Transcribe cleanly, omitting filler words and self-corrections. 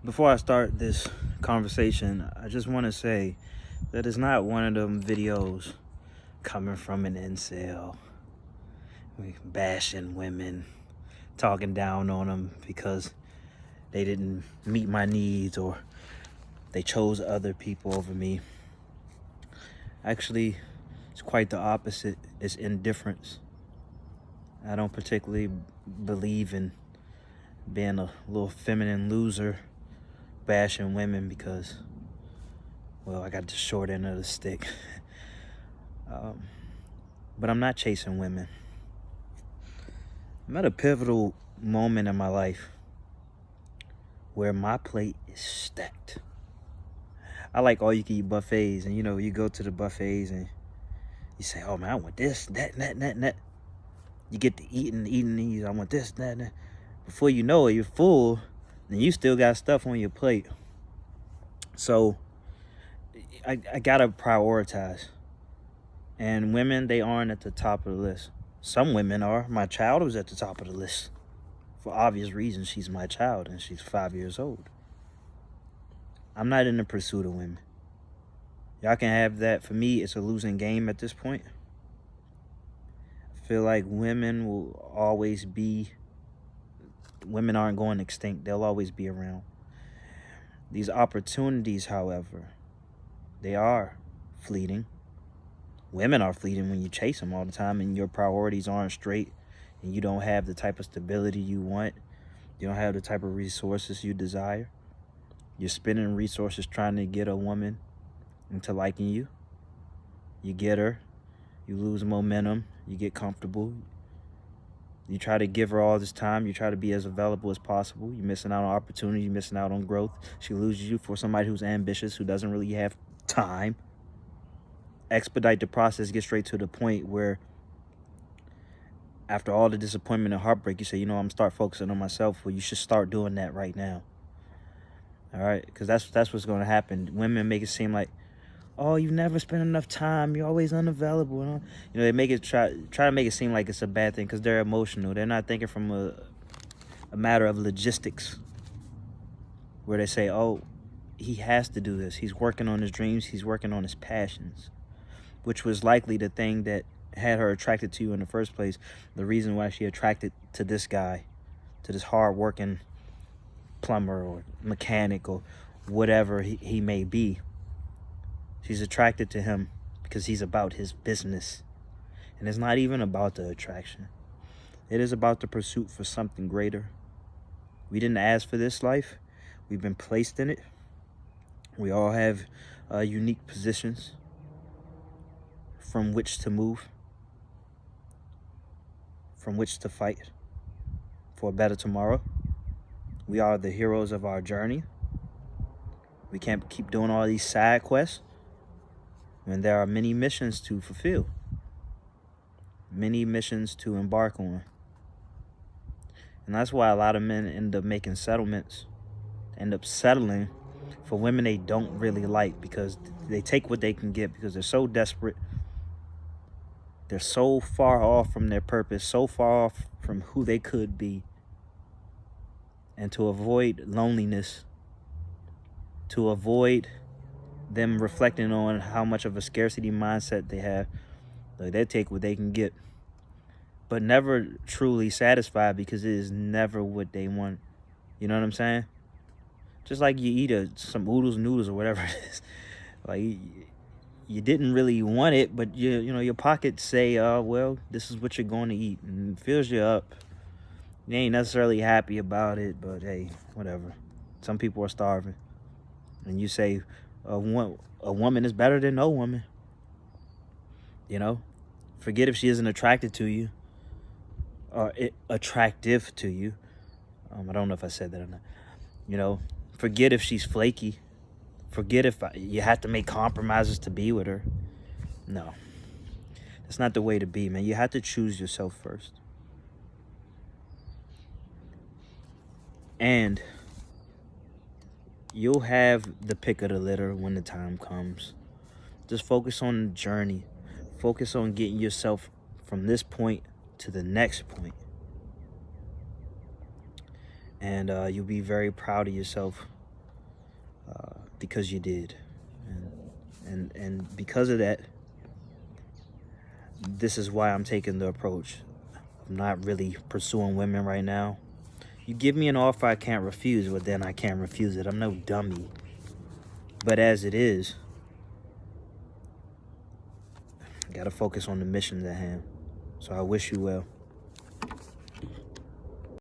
Before I start this conversation, I just want to say that it's not one of them videos coming from an incel, bashing women, talking down on them because they didn't meet my needs or they chose other people over me. Actually, it's quite the opposite. It's indifference. I don't particularly believe in being a little feminine loser bashing women because, well, I got the short end of the stick. But I'm not chasing women. I'm at a pivotal moment in my life where my plate is stacked. I like all you can eat buffets, and you go to the buffets and you say, oh man, I want this, that, and that, and that, and that. You get to eating these, I want this, that, and that. Before you know it, you're full, and you still got stuff on your plate. So I gotta prioritize. And women, they aren't at the top of the list. Some women are. My child was at the top of the list. For obvious reasons, she's my child and she's 5 years old. I'm not in the pursuit of women. Y'all can have that. For me, it's a losing game at this point. I feel like women will always be, women aren't going extinct. They'll always be around. These opportunities, however, they are fleeting. Women are fleeting when you chase them all the time and your priorities aren't straight and you don't have the type of stability you want. You don't have the type of resources you desire. You're spending resources trying to get a woman into liking you. You get her, you lose momentum, you get comfortable. You try to give her all this time. You try to be as available as possible. You're missing out on opportunity. You're missing out on growth. She loses you for somebody who's ambitious, who doesn't really have time. Expedite the process, get straight to the point where after all the disappointment and heartbreak, you say, I'm start focusing on myself. Well, you should start doing that right now. All right? Because that's what's going to happen. Women make it seem like, oh, you never spend enough time. You're always unavailable. They make it try to make it seem like it's a bad thing because they're emotional. They're not thinking from a matter of logistics where they say, oh, he has to do this. He's working on his dreams. He's working on his passions, which was likely the thing that had her attracted to you in the first place. The reason why she attracted to this guy, to this hard-working plumber or mechanic or whatever he may be. She's attracted to him because he's about his business. And it's not even about the attraction. It is about the pursuit for something greater. We didn't ask for this life. We've been placed in it. We all have unique positions from which to move, from which to fight for a better tomorrow. We are the heroes of our journey. We can't keep doing all these side quests when there are many missions to fulfill, many missions to embark on. And that's why a lot of men end up making settlements, end up settling for women they don't really like because they take what they can get because they're so desperate. They're so far off from their purpose, so far off from who they could be. And to avoid loneliness, to avoid them reflecting on how much of a scarcity mindset they have, they take what they can get, but never truly satisfied because it is never what they want. You know what I'm saying? Just like you eat some noodles or whatever it is. Like you didn't really want it, but your pockets say, well, this is what you're going to eat, and it fills you up. You ain't necessarily happy about it, but hey, whatever. Some people are starving. And you say a woman is better than no woman. Forget if she isn't attracted to you or attractive to you. I don't know if I said that or not. Forget if she's flaky. Forget if you have to make compromises to be with her. No. That's not the way to be, man. You have to choose yourself first. And you'll have the pick of the litter when the time comes. Just focus on the journey. Focus on getting yourself from this point to the next point. And you'll be very proud of yourself because you did. And because of that, this is why I'm taking the approach. I'm not really pursuing women right now. You give me an offer I can't refuse, well, then I can't refuse it. I'm no dummy. But as it is, I gotta focus on the mission at hand. So I wish you well.